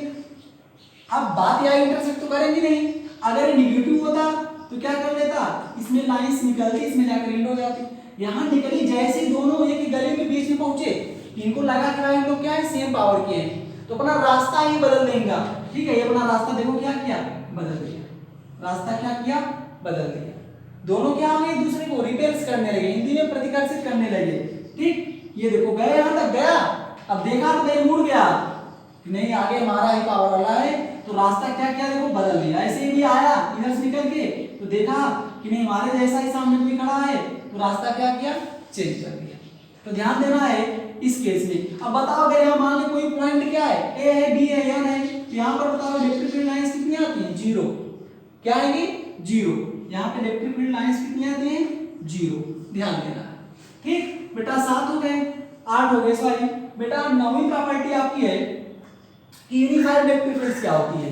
अब बात यह इंटरसेक्ट तो करेंगे नहीं, अगर निगेटिव होता तो क्या कर लेता, इसमें लाइंस निकलती, इसमें जाकर एंड हो जाती। यहाँ निकली, जैसे ही दोनों एक ही गले में बीच में पहुंचे, इनको लगा कि भाई हम लोग क्या है, सेम पावर के हैं, तो अपना रास्ता ही बदल देंगे। ठीक है, ये अपना रास्ता देखो क्या किया, बदल दिया, रास्ता क्या किया, बदल दिया। दोनों क्या हो गए, एक दूसरे को रिपेल्स करने लगे, हिंदी में प्रतिकर्षित करने लगे। ठीक, ये देखो गए, यहां तक गया, अब देखा तो भाई मुड़ गया, नहीं आगे हमारा ही पावर वाला है, तो रास्ता क्या किया, देखो बदल दिया। ऐसे ही भी आया इधर से निकल के, तो देखा कि नहीं हमारे जैसा ही सामने कोई खड़ा है, तो रास्ता क्या किया, चेंज कर दिया। तो ध्यान देना है इस केस में। अब बताओ अगर यहाँ मान लो कोई पॉइंट क्या है, ए है, बी है, एन है, तो यहाँ पर बताओ इलेक्ट्रिक फील्ड लाइंस कितनी आती हैं, 0। क्या आएगी, 0। यहाँ पे इलेक्ट्रिक फील्ड लाइंस कितनी आती हैं, 0। ध्यान देना है। ठीक बेटा, 7 हो गए, 8 हो गए, सॉरी बेटा। 9वीं प्रॉपर्टी आपकी है कि यूनिफॉर्म इलेक्ट्रिक फील्ड्स क्या होती है।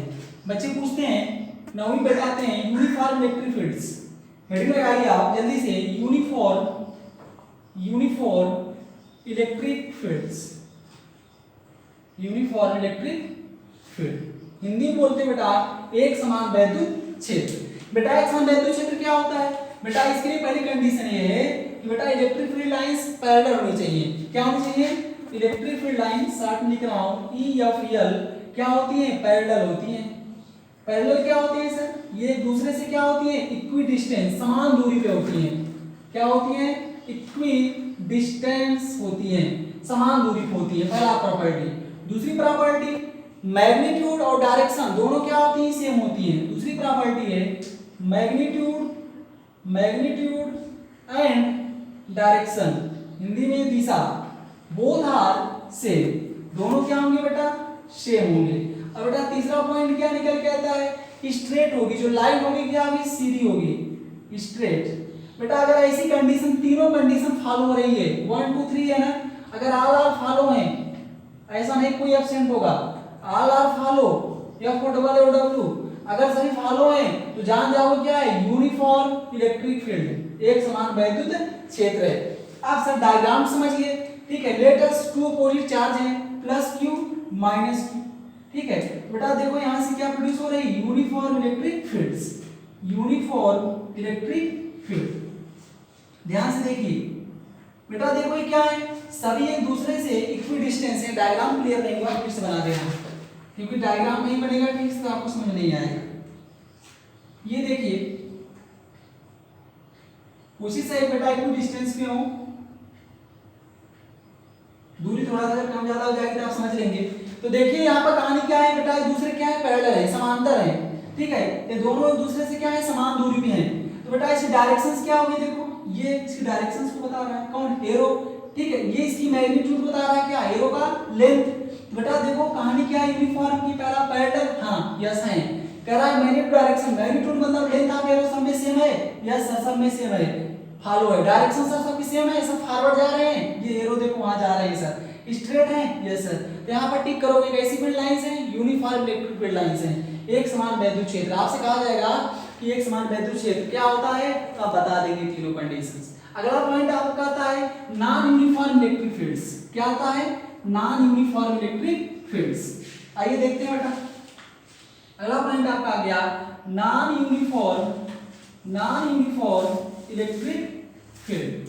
बच्चे पूछते हैं, 9वीं बताते हैं यूनिफॉर्म इलेक्ट्रिक फील्ड्स, हेडिंग लगाइए आप जल्दी से, uniform electric fields, uniform electric field Hindi में बोलते हैं बेटा एक समान वैद्युत क्षेत्र। बेटा एक समान वैद्युत क्षेत्र क्या होता है, बेटा इसके लिए पहली कंडीशन ये है कि बेटा इलेक्ट्रिक फील्ड लाइंस पैरेलल होनी चाहिए। क्या होनी चाहिए, इलेक्ट्रिक फील्ड लाइन शॉर्ट में लिख रहा हूं, ई एफ एल क्या होती है, पैरेलल होती है। पैरेलल क्या होती है सर, ये एक दूसरे से क्या होती है, इक्वी डिस्टेंस, समान दूरी पे होती है। क्या होती है, इक्वी डिस्टेंस होती है, समान दूरी पे होती है, पहला प्रॉपर्टी। दूसरी प्रॉपर्टी मैग्नीट्यूड और डायरेक्शन दोनों क्या होती है, सेम होती है। दूसरी प्रॉपर्टी है मैग्नीट्यूड एंड डायरेक्शन, हिंदी में दिशा, बोथ आर सेम, दोनों क्या होंगे बेटा, सेम होंगे। अब बेटा तीसरा पॉइंट क्या निकल के आता है, स्ट्रेट होगी, जो लाइन होगी क्या होगी, सीधी होगी, स्ट्रेट। बेटा अगर ऐसी कंडीशन, तीनों कंडीशन फॉलो हो रही है, 1 2 3 है ना, अगर ऑल आर फॉलो है, ऐसा नहीं कोई एब्सेंट होगा, ऑल आर फॉलो, F-O-W-W, अगर सभी फॉलो है तो जान जाओ क्या है, यूनिफॉर्म इलेक्ट्रिक फील्ड, एक समान वैद्युत क्षेत्र है। आप सब डायग्राम समझिए। ठीक है, let us two opposite charge है, प्लस क्यू माइनस क्यू। ठीक है बेटा, देखो यहां से क्या प्रोड्यूस हो रही है, uniform electric fields, uniform electric field. ध्यान से देखिए बेटा, देखो ये क्या है, सभी एक दूसरे से इक्वी डिस्टेंस है। डायग्राम क्लियर नहीं हुआ, फिर से बना देना, क्योंकि डायग्राम नहीं बनेगा ठीक से तो आपको समझ नहीं आएगा। ये देखिए उसी से बेटा इक्वी डिस्टेंस पे हो, दूरी थोड़ा सा कम ज्यादा हो जाएगी तो आप समझ लेंगे। तो देखिए यहाँ पर कहानी क्या है बेटा, एक दूसरे क्या है, पैरेलल है, समांतर है। ठीक है, ये दोनों एक दूसरे से क्या है, समान दूरी पे हैं। तो बेटा इसकी डायरेक्शंस क्या होगी, देखो ये इसकी डायरेक्शंस को बता रहा है कौन, एरो। ठीक है, ये इसकी मैग्नीट्यूड बता रहा है, क्या, एरो का लेंथ। बेटा देखो कहानी क्या है, यूनिफॉर्म की, पहला पैरेलल, हाँ यस है, कह रहा है मैग्नीट्यूड डायरेक्शन, मैग्नीट्यूड मतलब लेंथ ऑफ एरो सब में सेम है, यस सर सब में सेम है, फॉलो है, डायरेक्शन सर सबकी सेम है, सब फॉरवर्ड जा रहे हैं, ये एरो देखो वहां जा रहे हैं सर, स्ट्रेट है, यस सर। तो यहाँ पर टिक करोगे, कैसी फील्ड लाइंस हैं, यूनिफॉर्म इलेक्ट्रिक फील्ड लाइंस हैं, एक समान वैद्युत क्षेत्र। आपसे कहा जाएगा कि एक समान वैद्युत क्षेत्र क्या होता है, तो आप बता देंगे तीनों कंडीशंस। अगला पॉइंट आपको कहता है नॉन यूनिफॉर्म इलेक्ट्रिक फील्ड्स, क्या होता है, नॉन यूनिफॉर्म इलेक्ट्रिक फील्ड्स। आइए देखते हैं बेटा, अगला पॉइंट आपका आ गया नॉन यूनिफॉर्म इलेक्ट्रिक फील्ड।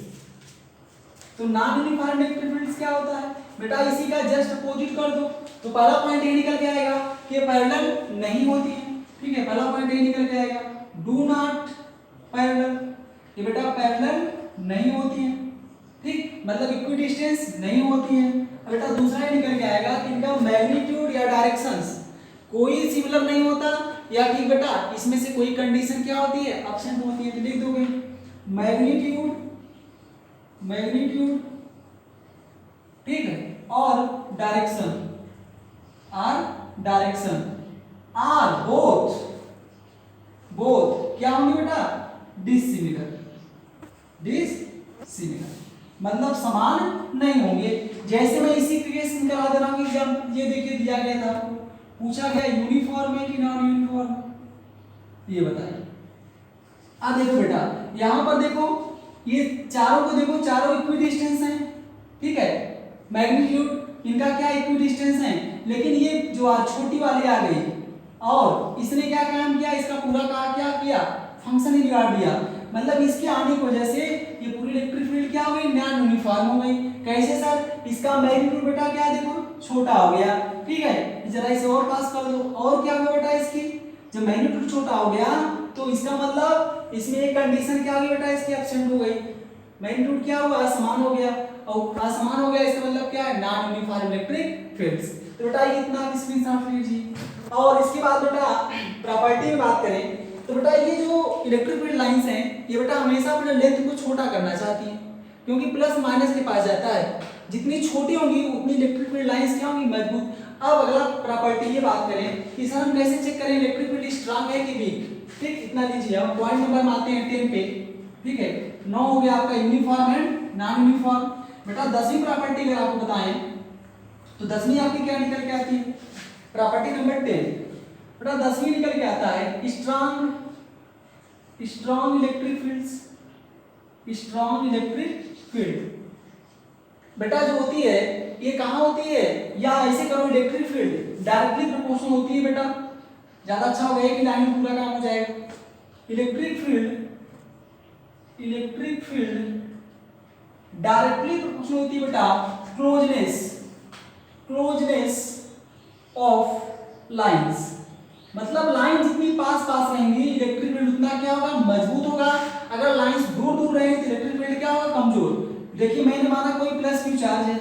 तो नॉन यूनिफॉर्म इलेक्ट्रिक फील्ड्स क्या होता है बेटा, इसी का जस्ट अपोजिट कर दो, तो पहला पॉइंट ये निकल के आएगा कि पैरेलल नहीं होती है। ठीक है, पहला पॉइंट ये निकल के आएगा, डू नॉट पैरेलल, ये बेटा पैरेलल नहीं होती है। ठीक, मतलब इक्वी डिस्टेंस नहीं होती है। बेटा दूसरा ये निकल के आएगा कि इनका मैग्नीट्यूड या डायरेक्शंस कोई सिमिलर नहीं होता, या ठीक बेटा इसमें से कोई कंडीशन क्या होती है, एब्सेंट होती है। तो लिख दोगे मैग्नीट्यूड, ठीक है, और डायरेक्शन आर बोथ क्या होंगे बेटा, डिसिमिलर, मतलब समान नहीं होंगे। जैसे मैं इसी केस में करा दे रहा हूँ एग्जाम्पल, ये देखिए दिया गया था आपको, पूछा गया यूनिफॉर्म है कि नॉन यूनिफॉर्म, ये बताइए। अब देखो बेटा यहाँ पर देखो ये चारों को देखो, चारों इक्वी डिस्टेंस हैं, ठीक है, मैग्नीट्यूड इनका क्या इक्वी डिस्टेंस है, लेकिन ये जो छोटी वाली आ गई और इसने क्या काम किया, इसका पूरा का क्या किया, फंक्शन ही बिगाड़ दिया। मतलब इसके आने की वजह से ये पूरी इलेक्ट्रिक फील्ड क्या हो गई, नॉन यूनिफॉर्म हो गई। कैसे सर, इसका मैग्नीट्यूड बेटा क्या देखो छोटा हो गया, ठीक है, जरा इसे और पास कर दो, और क्या होगा बेटा इसकी, जब मैग्नीट्यूड छोटा हो गया तो इसका मतलब इसमें एक कंडीशन क्या आ गई बेटा, इसकी एब्सेंट हो गई, मैग्नीट्यूड क्या हुआ, असमान हो गया, और असमान हो गया इसका मतलब क्या है, नॉन यूनिफॉर्म इलेक्ट्रिक फील्ड्स। तो बेटा ये इतना आप स्क्रीनशॉट लीजिए। और इसके बाद बेटा प्रॉपर्टी में बात करें तो बेटा ये जो इलेक्ट्रिक फील्ड लाइंस हैं ये बेटा हमेशा अपने लेंथ को छोटा करना चाहती हैं, क्योंकि प्लस माइनस के पास जाता है, जितनी छोटी होंगी उतनी इलेक्ट्रिक फील्ड लाइंस क्या होंगी, मजबूत। अब अगला प्रॉपर्टी ये बात करें कि सर हम कैसे चेक करें इलेक्ट्रिक फील्ड स्ट्रांग है कि वीक, ठीक, इतना लीजिए। अब पॉइंट नंबर में आते हैं 10 पे, ठीक है, 9 हो गया आपका यूनिफॉर्म एंड नॉन यूनिफॉर्म। बेटा 10वीं प्रॉपर्टी अगर आपको बताएं तो 10वीं आपकी क्या निकल के आती है, प्रॉपर्टी नंबर 10, बेटा 10वीं निकल के आता है strong electric fields, strong electric field बेटा जो होती है ये कहाँ होती है, या ऐसे करो इलेक्ट्रिक फील्ड डायरेक्टली प्रोपोर्शनल होती है बेटा, ज्यादा अच्छा होगा कि लाइन में पूरा काम हो जाएगा। इलेक्ट्रिक फील्ड डायरेक्टली प्रोपोर्शनल होती है बेटा क्लोजनेस ऑफ लाइंस, मतलब लाइन जितनी पास पास रहेंगी इलेक्ट्रिक फील्ड उतना क्या होगा, मजबूत होगा। अगर लाइंस दूर दूर रहेंगी तो इलेक्ट्रिक फील्ड क्या होगा, कमजोर। देखिए मैंने माना कोई प्लस क्यू चार्ज है,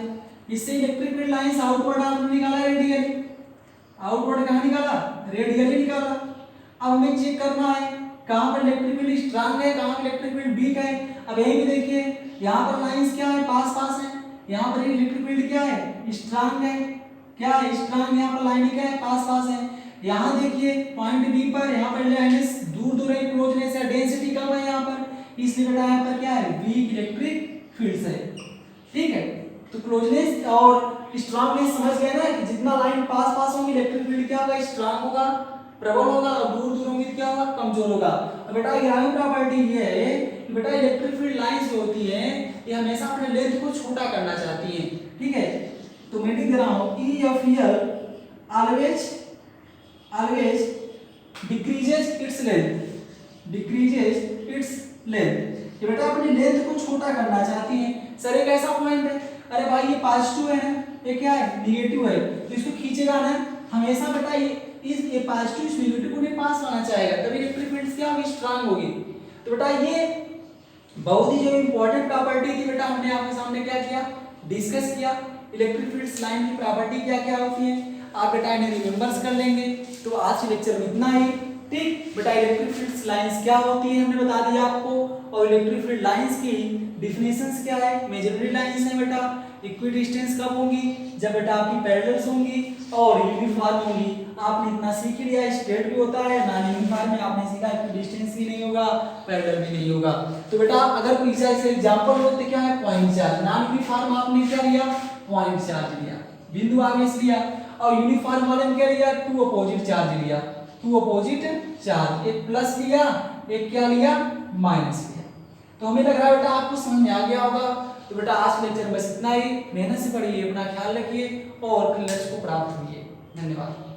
इससे इलेक्ट्रिक फील्ड लाइंस आउटवर्ड आपने निकाला रेडियली, आउटवर्ड कहाँ निकाला, रेडियली निकाला। अब हमें चेक करना है कहाँ पर इलेक्ट्रिक फील्ड स्ट्रांग है, कहाँ पर इलेक्ट्रिक फील्ड वीक है। अब यही भी देखिए यहाँ पर लाइंस क्या है, पास पास है, यहाँ पर इलेक्ट्रिक फील्ड क्या है, स्ट्रांग है, क्या है स्ट्रांग, यहाँ पर लाइन क्या है, पास पास है। यहाँ देखिए पॉइंट बी पर यहाँ पर लाइंस दूर दूर है, क्लोजनेस या डेंसिटी कम है यहाँ पर, इसलिए बेटा यहाँ पर क्या है, वीक इलेक्ट्रिक फील्ड्स है, ठीक है। तो क्लोजनेस और स्ट्रांगनेस समझ गए ना कि जितना लाइन पास पास होंगी इलेक्ट्रिक फील्ड क्या होगा, स्ट्रांग होगा, प्रबल होगा, और दूर दूर होंगी क्या होगा, कमजोर होगा। अब बेटा ग्यारहवीं प्रॉपर्टी ये है कि बेटा इलेक्ट्रिक फील्ड लाइंस जो होती है ये हमेशा अपने लेंथ को छोटा करना चाहती है, ठीक है। तो मैं लिख दे रहा हूँ E F L always decreases its length, ये बेटा अपनी लेंथ को छोटा करना चाहती है। सर एक ऐसा पॉइंट है, अरे भाई ये पॉजिटिव है ना, ये क्या है, निगेटिव है, तो इसको खींचेगा ना हमेशा बेटा ये पॉजिटिव इस निगेटिव को नहीं पास लाना चाहेगा, तभी इलेक्ट्रिक फील्ड क्या होगी, स्ट्रांग होगी। तो बेटा ये बहुत ही जो इंपॉर्टेंट प्रॉपर्टी थी बेटा हमने आपके सामने क्या किया, डिस्कस किया। इलेक्ट्रिक फील्ड्स लाइन की प्रॉपर्टी क्या क्या होती है आप बेटा इन्हें रिमेंबर्स कर लेंगे। तो आज के लेक्चर में इतना ही, ठीक बेटा। इलेक्ट्रिक फील्ड्स लाइंस क्या होती है हमने बता दिया आपको, और इलेक्ट्रिक फील्ड लाइंस की डिफिनेशंस क्या है। इमेजिनरी लाइंस है बेटा, इक्वी डिस्टेंस कब होंगी, जब बेटा आपकी पैरेलल्स होंगी और यूनिफॉर्म होंगी। आपने इतना सीख ही लिया, स्ट्रेट भी होता है, नॉन यूनिफॉर्म में आपने सीखा इक्वी डिस्टेंस भी नहीं होगा, पैरेलल भी नहीं होगा। तो बेटा अगर कोई ऐसे एग्जांपल हो तो क्या है, पॉइंट चार्ज। नॉन यूनिफॉर्म आपने क्या लिया, पॉइंट चार्ज लिया, बिंदु आवेश लिया, और यूनिफॉर्म वाले में क्या लिया, टू अपोजिट चार्ज लिया, टू अपोजिट चार्ज, एक प्लस लिया एक क्या लिया, माइनस लिया। तो हमें लग रहा है बेटा आपको समझ में आ गया होगा। तो बेटा आज के लेक्चर में बस इतना ही, मेहनत से पढ़िए, अपना ख्याल रखिए और लक्ष्य को प्राप्त करिए। धन्यवाद।